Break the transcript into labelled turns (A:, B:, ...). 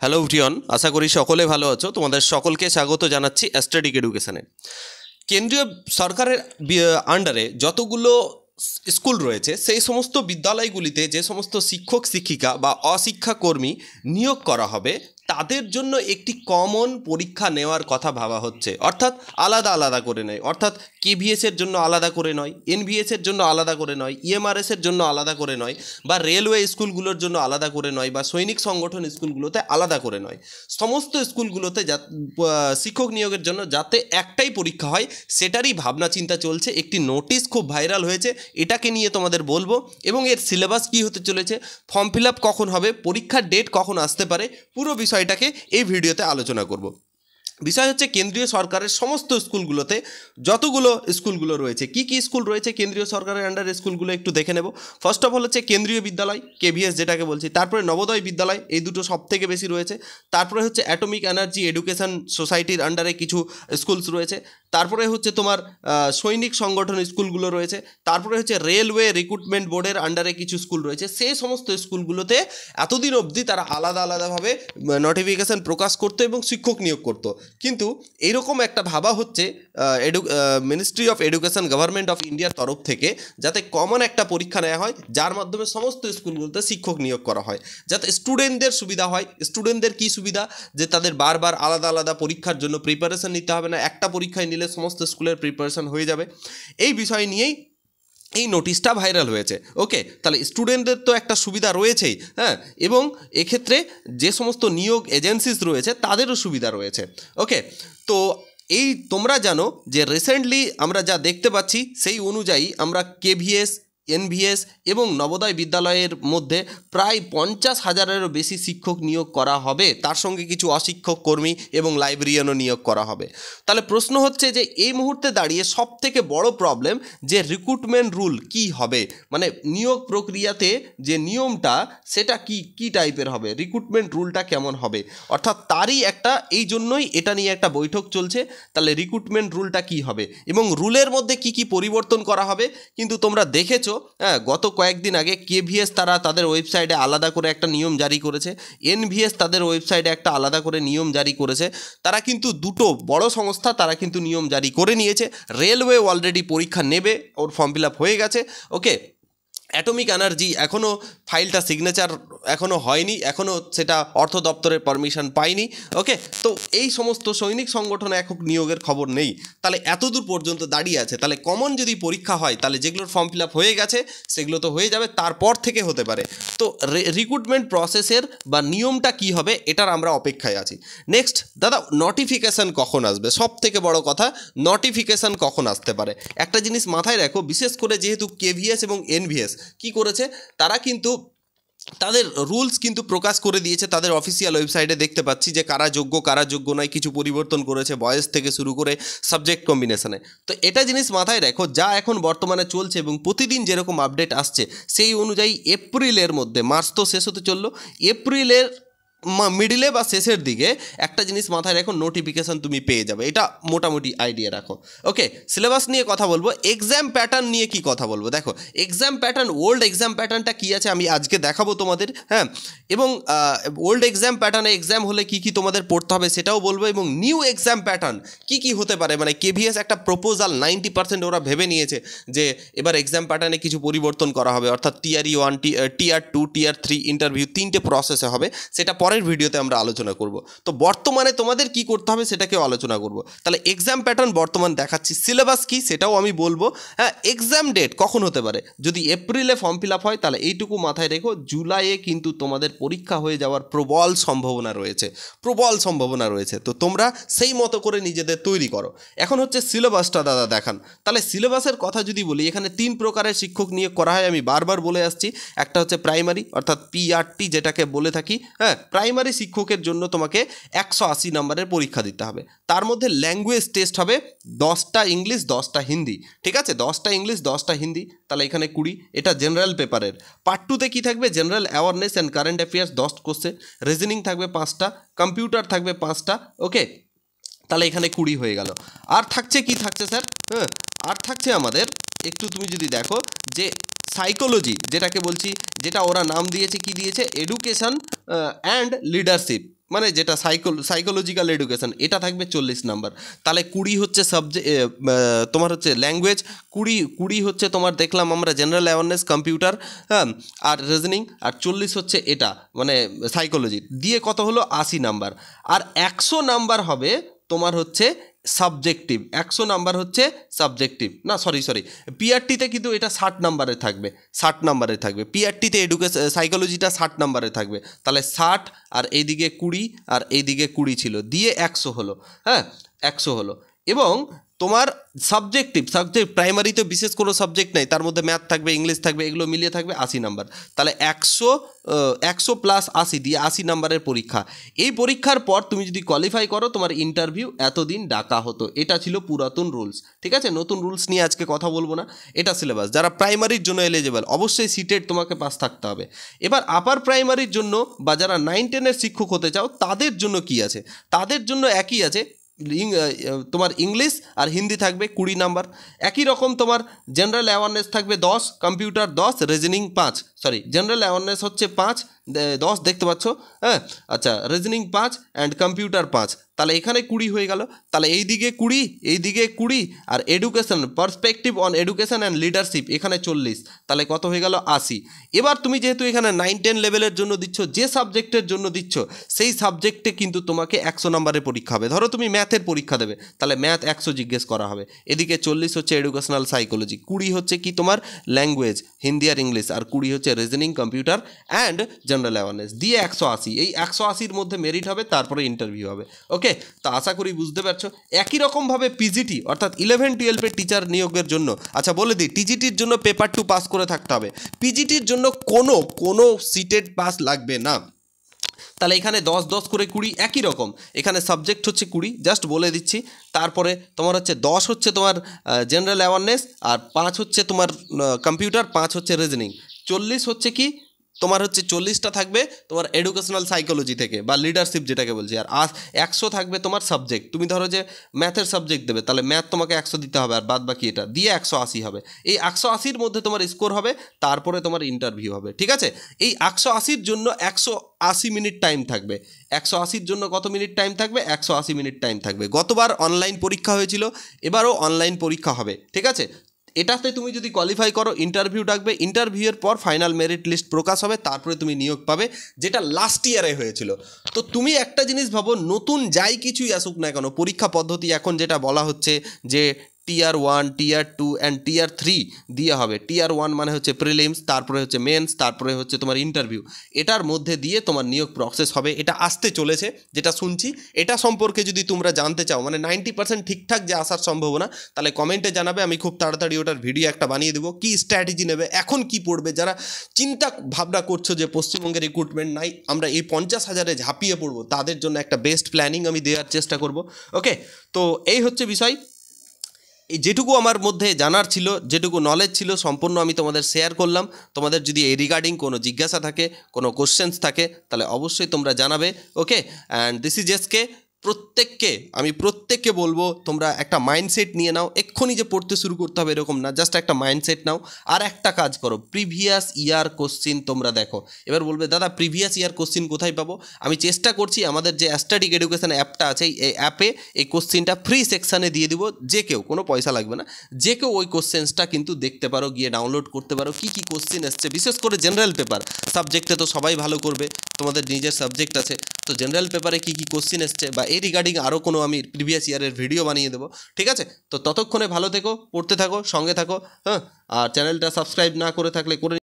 A: Hello everyone, আশা করি সকলে ভালো আছো। তোমাদের সকলকে স্বাগত জানাচ্ছি অ্যাস্ট্রেটিক এডুকেশনে। কেন্দ্রীয় সরকারের আন্ডারে যতগুলো স্কুল রয়েছে সেই সমস্ত বিদ্যালয়গুলিতে যে সমস্ত শিক্ষক শিক্ষিকা বা অশিক্ষাকর্মী নিয়োগ করা হবে তাদের জন্য একটি কমন পরীক্ষা নেওয়ার কথা ভাবা হচ্ছে, অর্থাৎ আলাদা আলাদা করে নয়, অর্থাৎ কেভিএসের জন্য আলাদা করে নয়, এনভিএসের জন্য আলাদা করে নয়, ইএমআরএসের জন্য আলাদা করে নয়, বা রেলওয়ে স্কুলগুলোর জন্য আলাদা করে নয়, বা সৈনিক সংগঠন স্কুলগুলোতে আলাদা করে নয়। সমস্ত স্কুলগুলোতে শিক্ষক নিয়োগের জন্য যাতে একটাই পরীক্ষা হয় সেটারই ভাবনা চিন্তা চলছে। একটি নোটিশ খুব ভাইরাল হয়েছে, এটাকে নিয়ে তোমাদের বলবো, এবং এর সিলেবাস কী হতে চলেছে, ফর্ম ফিল আপ কখন হবে, পরীক্ষার ডেট কখন আসতে পারে, পুরো বিষয়টাকে এই ভিডিওতে আলোচনা করব। বিষয় হচ্ছে কেন্দ্রীয় সরকারের সমস্ত স্কুলগুলোতে যতগুলো স্কুলগুলো রয়েছে, কি কি স্কুল রয়েছে কেন্দ্রীয় সরকারের আন্ডারে স্কুলগুলো একটু দেখে নেব। ফার্স্ট অফ অল হচ্ছে কেন্দ্রীয় বিদ্যালয়, কেভিএস যেটাকে বলছি, তারপরে নবোদয় বিদ্যালয়, এই দুটো সব থেকে বেশি রয়েছে। তারপরে হচ্ছে অ্যাটমিক এনার্জি এডুকেশন সোসাইটির আন্ডারে কিছু স্কুলস রয়েছে। তারপরে হচ্ছে তোমার সৈনিক সংগঠন স্কুলগুলো রয়েছে। তারপরে হচ্ছে রেলওয়ে রিক্রুটমেন্ট বোর্ডের আন্ডারে কিছু স্কুল রয়েছে। সেই সমস্ত স্কুলগুলোতে এতদিন অবধি তারা আলাদা আলাদাভাবে নোটিফিকেশান প্রকাশ করতো এবং শিক্ষক নিয়োগ করতো, কিন্তু এইরকম একটা ভাবা হচ্ছে ministry of education government of ইন্ডিয়ার তরফ থেকে, যাতে কমন একটা পরীক্ষা নেওয়া হয় যার মাধ্যমে সমস্ত স্কুলগুলোতে শিক্ষক নিয়োগ করা হয়, যাতে স্টুডেন্টদের সুবিধা হয়। স্টুডেন্টদের কী সুবিধা, যে তাদের বারবার আলাদা আলাদা পরীক্ষার জন্য প্রিপারেশন নিতে হবে না, একটা পরীক্ষায় নিলে সমস্ত স্কুলের প্রিপারেশন হয়ে যাবে। এই বিষয় নিয়েই এই নোটিশটা ভাইরাল হয়েছে। ওকে, তাহলে স্টুডেন্টদের তো একটা সুবিধা রয়েছেই, হ্যাঁ, এবং এক্ষেত্রে যে সমস্ত নিয়োগ এজেন্সিস রয়েছে তাদেরও সুবিধা রয়েছে। ওকে, তো এই তোমরা জানো যে রিসেন্টলি আমরা যা দেখতে পাচ্ছি সেই অনুযায়ী আমরা কেভিএস, এনভিএস এবং নবোদয় বিদ্যালয়ের মধ্যে প্রায় 50,000-এরও বেশি শিক্ষক নিয়োগ করা হবে, তার সঙ্গে কিছু অশিক্ষক কর্মী এবং লাইব্রেরিয়ানও নিয়োগ করা হবে। তাহলে প্রশ্ন হচ্ছে যে এই মুহূর্তে দাঁড়িয়ে সব থেকে বড় প্রবলেম যে রিক্রুটমেন্ট রুল কি হবে, মানে নিয়োগ প্রক্রিয়াতে যে নিয়মটা সেটা কি টাইপের হবে, রিক্রুটমেন্ট রুলটা কেমন হবে, অর্থাৎ তারই একটা, এই জন্যই এটা নিয়ে একটা বৈঠক চলছে। তাহলে রিক্রুটমেন্ট রুলটা কি হবে এবং রুলের মধ্যে কি পরিবর্তন করা হবে। কিন্তু তোমরা দেখেছো, হ্যাঁ, গত কয়েকদিন আগে কেভিএস তারা তাদের ওয়েবসাইটে আলাদা করে একটা নিয়ম জারি করেছে, এনভিএস তাদের ওয়েবসাইটে একটা আলাদা করে নিয়ম জারি করেছে। তারা কিন্তু দুটো বড় সংস্থা, তারা কিন্তু নিয়ম জারি করে নিয়েছে। রেলওয়ে অলরেডি পরীক্ষা নেবে, ওর ফর্ম ফিল আপ হয়ে গেছে। ওকে, অ্যাটমিক এনার্জি এখনও ফাইলটা সিগনেচার এখনও হয়নি, এখনও সেটা অর্থ দপ্তরের পারমিশন পায়নি। ওকে, তো এই সমস্ত সৈনিক সংগঠনে এখন নিয়োগের খবর নেই। তাহলে এতদূর পর্যন্ত দাঁড়িয়ে আছে। তাহলে কমন যদি পরীক্ষা হয় তাহলে যেগুলোর ফর্ম ফিল আপ হয়ে গেছে সেগুলো তো হয়ে যাবে, তারপর থেকে হতে পারে। তো রিক্রুটমেন্ট প্রসেসের বা নিয়মটা কি হবে এটার আমরা অপেক্ষায় আছি। নেক্সট দাদা, নোটিফিকেশান কখন আসবে, সব থেকে বড় কথা, নোটিফিকেশান কখন আসতে পারে। একটা জিনিস মাথায় রাখো, বিশেষ করে যেহেতু কেভিএস এবং এনভিএস কি করেছে, তারা কিন্তু তাদের রুলস কিন্তু প্রকাশ করে দিয়েছে তাদের অফিসিয়াল ওয়েবসাইটে। দেখতে পাচ্ছি যে কারা যোগ্য কারা যোগ্য নয়, কিছু পরিবর্তন করেছে বয়স থেকে শুরু করে সাবজেক্ট কম্বিনেশনে। তো এটা জিনিস মাথায় রাখো, যা এখন বর্তমানে চলছে এবং প্রতিদিন যেরকম আপডেট আসছে সেই অনুযায়ী এপ্রিলের মধ্যে, মার্চ তো শেষ হতে চললো, এপ্রিলের মিডিলে বা শেষের দিকে একটা জিনিস মাথায় রাখো, নোটিফিকেশান তুমি পেয়ে যাবে, এটা মোটামুটি আইডিয়া রাখো। ওকে, সিলেবাস নিয়ে কথা বলবো, এক্সাম প্যাটার্ন নিয়ে কি কথা বলবো। দেখো, এক্সাম প্যাটার্ন, ওল্ড এক্সাম প্যাটার্নটা কী আছে আমি আজকে দেখাবো তোমাদের, হ্যাঁ, এবং ওল্ড এক্সাম প্যাটার্নে এক্সাম হলে কি তোমাদের পড়তে হবে সেটাও বলবো, এবং নিউ এক্সাম প্যাটার্ন কি হতে পারে। মানে কেভিএস একটা প্রপোজাল 90% ওরা ভেবে নিয়েছে যে এবার এক্সাম প্যাটার্নে কিছু পরিবর্তন করা হবে, অর্থাৎ টিআরই 1, টিআর 2, টিআর 3 ইন্টারভিউ 3টে প্রসেসে হবে, সেটা পরের ভিডিওতে আমরা আলোচনা করব। তো বর্তমানে তোমাদের কি করতে হবে সেটাকেও আলোচনা করব। তাহলে এক্সাম প্যাটার্ন বর্তমান দেখাচ্ছি, সিলেবাস কি সেটাও আমি বলবো। হ্যাঁ, এক্সাম ডেট কখন হতে পারে, যদি এপ্রিলে ফর্ম ফিল আপ হয় তাহলে এইটুকু মাথায় রেখো, জুলাইয়ে কিন্তু তোমাদের পরীক্ষা হয়ে যাওয়ার প্রবল সম্ভাবনা রয়েছে। তো তোমরা সেই মতো করে নিজেদের তৈরি করো। এখন হচ্ছে সিলেবাসটা দাদা দেখান। তাহলে সিলেবাসের কথা যদি বলি, এখানে 3 প্রকারের শিক্ষক নিয়োগ করা হয়, আমি বারবার বলে আসছি। একটা হচ্ছে প্রাইমারি, অর্থাৎ পিআরটি যেটাকে বলে থাকি, হ্যাঁ, প্রাইমারি শিক্ষকের জন্য তোমাকে 180 নম্বরের পরীক্ষা দিতে হবে। তার মধ্যে ল্যাঙ্গুয়েজ টেস্ট হবে 10টা ইংলিশ 10টা হিন্দি, ঠিক আছে, 10টা ইংলিশ 10টা হিন্দি, তাহলে এখানে 20। এটা জেনারেল পেপারের। পার্ট 2তে কী থাকবে, general awareness and current affairs 10 question, reasoning থাকবে 5টা, কম্পিউটার থাকবে 5টা। ওকে, তাহলে এখানে 20 হয়ে গেল। আর থাকছে কি থাকছে স্যার, হ্যাঁ, আর থাকছে আমাদের একটু তুমি যদি দেখো যে সাইকোলজি যেটাকে বলছি, যেটা ওরা নাম দিয়েছে, কি দিয়েছে, এডুকেশন অ্যান্ড লিডারশিপ। মানে যেটা সাইকোলজিক্যাল এডুকেশন, এটা থাকবে 40 নাম্বার। তাহলে 20 হচ্ছে তোমার হচ্ছে ল্যাঙ্গুয়েজ, 20 হচ্ছে তোমার দেখলাম আমরা জেনারেল অ্যাওয়ারনেস, কম্পিউটার, হ্যাঁ, আর রিজনিং, আর 40 হচ্ছে এটা মানে সাইকোলজি, দিয়ে কত হলো 80 নাম্বার। আর 100 নাম্বার হবে তোমার হচ্ছে সাবজেক্টিভ, 100 নাম্বার হচ্ছে সাবজেক্টিভ, না সরি পিআরটিতে কিন্তু এটা 60 নাম্বারে থাকবে, 60 নাম্বারে থাকবে পিআরটিতে, সাইকোলজিটা 60 নাম্বারে থাকবে। তাহলে 60 আর এইদিকে 20 আর এইদিকে 20 ছিল, দিয়ে 100 হলো, হ্যাঁ 100 হলো। এবং তোমার সাবজেক্ট প্রাইমারিতে বিশেষ কোনো সাবজেক্ট নেই, তার মধ্যে ম্যাথ থাকবে, ইংলিশ থাকবে, এগুলো মিলিয়ে থাকবে 80 নাম্বার। তাহলে 100 প্লাস 80 দিয়ে 80 নাম্বারের পরীক্ষা। এই পরীক্ষার পর তুমি যদি কোয়ালিফাই করো, তোমার ইন্টারভিউ এতদিন ডাকা হতো। এটা ছিল পুরাতন রুলস, ঠিক আছে? নতুন রুলস নিয়ে আজকে কথা বলবো না, এটা সিলেবাস। যারা প্রাইমারির জন্য এলিজিবল, অবশ্যই সিটেড তোমাকে পাস থাকতে হবে। এবার আপার প্রাইমারির জন্য বা যারা 9-10-এর শিক্ষক হতে চাও, তাদের জন্য কি আছে? তাদের জন্য একই আছে, তোমার ইংলিশ আর হিন্দি থাকবে 20 নাম্বার। একই রকম তোমার জেনারেল অ্যাওয়ারনেস থাকবে 10, কম্পিউটার 10, রিজনিং 5, জেনারেল অ্যাওয়ারনেস হচ্ছে 5, 10 দেখতে পাচ্ছ, হ্যাঁ আচ্ছা, রিজনিং 5 অ্যান্ড কম্পিউটার 5। তাহলে এখানে 20 হয়ে গেল। তাহলে এইদিকে 20, এইদিকে 20, আর education, perspective on education and leadership এখানে 40। তাহলে কত হয়ে গেল 80। এবার তুমি যেহেতু এখানে 9-10 লেভেলের জন্য দিচ্ছ, যে সাবজেক্টের জন্য দিচ্ছ সেই সাবজেক্টে কিন্তু তোমাকে 100 নাম্বারের পরীক্ষা হবে। ধরো তুমি ম্যাথের পরীক্ষা দেবে, তাহলে ম্যাথ 100 জিজ্ঞেস করা হবে। এদিকে 40 হচ্ছে এডুকেশনাল সাইকোলজি, 20 হচ্ছে কি তোমার ল্যাঙ্গুয়েজ, হিন্দি আর ইংলিশ, আর 20 হচ্ছে reasoning, computer and general awareness, দিয়ে 180। এই 180-র মধ্যে মেরিট হবে, তারপরে ইন্টারভিউ হবে। ওকে, তো আশা করি বুঝতে পারছো। একই রকমভাবে পিজিটি অর্থাৎ 11-12-এর টিচার নিয়োগের জন্য, আচ্ছা বলে দিই, টিজিটির জন্য পেপার 2 পাস করে থাকতে হবে। পিজিটির জন্য কোনো সিটেড পাস লাগবে না। তাহলে এখানে 10 করে 20, একই রকম এখানে সাবজেক্ট হচ্ছে 20, জাস্ট বলে দিচ্ছি। তারপরে তোমার হচ্ছে 10 হচ্ছে তোমার জেনারেল অ্যাওয়ারনেস, আর 5 হচ্ছে তোমার কম্পিউটার, 5 হচ্ছে রিজনিং, 40 হচ্ছে কি তোমার হচ্ছে 40টা থাকবে তোমার এডুকেশনাল সাইকোলজি থেকে বা লিডারশিপ যেটাকে বলছি, আর 100 থাকবে তোমার সাবজেক্ট। তুমি ধরো যে ম্যাথের সাবজেক্ট দেবে, তাহলে ম্যাথ তোমাকে 100 দিতে হবে, আর বাদ বাকি এটা দিয়ে 180 হবে। এই 180-র মধ্যে তোমার স্কোর হবে, তারপরে তোমার ইন্টারভিউ হবে, ঠিক আছে? এই 180-র জন্য 180 মিনিট টাইম থাকবে। 180-র জন্য কত মিনিট টাইম থাকবে? 180 মিনিট টাইম থাকবে। গতবার অনলাইন পরীক্ষা হয়েছিল, এবারও অনলাইন পরীক্ষা হবে, ঠিক আছে? এটাতে তুমি যদি কোয়ালিফাই করো, ইন্টারভিউ ডাকবে, ইন্টারভিউয়ের পর ফাইনাল মেরিট লিস্ট প্রকাশ হবে, তারপরে তুমি নিয়োগ পাবে, যেটা লাস্ট ইয়ারে হয়েছিল। তো তুমি একটা জিনিস ভাবো, নতুন যাই কিছুই আসুক না কেন, পরীক্ষা পদ্ধতি এখন যেটা বলা হচ্ছে যে টিয়ার 1, টিয়ার 2 অ্যান্ড টিয়ার 3 দিয়ে হবে। টিয়ার 1 মানে হচ্ছে প্রিলিমস, তারপরে হচ্ছে মেন্স, তারপরে হচ্ছে তোমার ইন্টারভিউ। এটার মধ্যে দিয়ে তোমার নিয়োগ প্রসেস হবে, এটা আসতে চলেছে যেটা শুনছি। এটা সম্পর্কে যদি তোমরা জানতে চাও, মানে 90% ঠিকঠাক যে আসার সম্ভাবনা, তাহলে কমেন্টে জানাবে, আমি খুব তাড়াতাড়ি ওটার ভিডিও একটা বানিয়ে দেবো। কী স্ট্র্যাটেজি নেবে, এখন কি পড়বে, যারা চিন্তা ভাবনা করছো যে পশ্চিমবঙ্গে রিক্রুটমেন্ট নাই, আমরা এই 50,000-এ ঝাঁপিয়ে পড়বো, তাদের জন্য একটা বেস্ট প্ল্যানিং আমি দেওয়ার চেষ্টা করব। ওকে, তো এই হচ্ছে বিষয়। এই যেটুকু আমার মধ্যে জানার ছিল, যেটুকু নলেজ ছিল, সম্পূর্ণ আমি তোমাদের শেয়ার করলাম। তোমাদের যদি এই রিগার্ডিং কোনো জিজ্ঞাসা থাকে, কোনো কোশ্চেন্স থাকে, তাহলে অবশ্যই তোমরা জানাবে। ওকে, অ্যান্ড দিস ইজ এসকে। প্রত্যেককে বলবো, তোমরা একটা মাইন্ডসেট নিয়ে নাও। এক্ষুনি যে পড়তে শুরু করতে হবে এরকম না, জাস্ট একটা মাইন্ডসেট নাও। আর একটা কাজ করো, প্রিভিয়াস ইয়ার কোশ্চিন তোমরা দেখো। এবার বলবে দাদা প্রিভিয়াস ইয়ার কোশ্চিন কোথায় পাবো? আমি চেষ্টা করছি, আমাদের যে অ্যাস্ট্যাটিক এডুকেশন অ্যাপটা আছে, এই অ্যাপে এই কোশ্চিনটা ফ্রি সেকশানে দিয়ে দিব। যে কেউ, কোনো পয়সা লাগবে না, যে কেউ ওই কোশ্চেন্সটা কিন্তু দেখতে পারো, গিয়ে ডাউনলোড করতে পারো। কী কী কোশ্চিন এসছে, বিশেষ করে জেনারেল পেপার সাবজেক্টে তো সবাই ভালো করবে, তোমাদের নিজের সাবজেক্ট আছে, তো জেনারেল পেপারে কী কী কোশ্চিন এসছে বা এই রিগার্ডিং আরও কোনো আমি প্রিভিয়াস ইয়ারের ভিডিও বানিয়ে দেবো, ঠিক আছে? তো ততক্ষণে ভালো থেকো, পড়তে থাকো, সঙ্গে থাকো, হ্যাঁ। আর চ্যানেলটা সাবস্ক্রাইব না করে থাকলে করে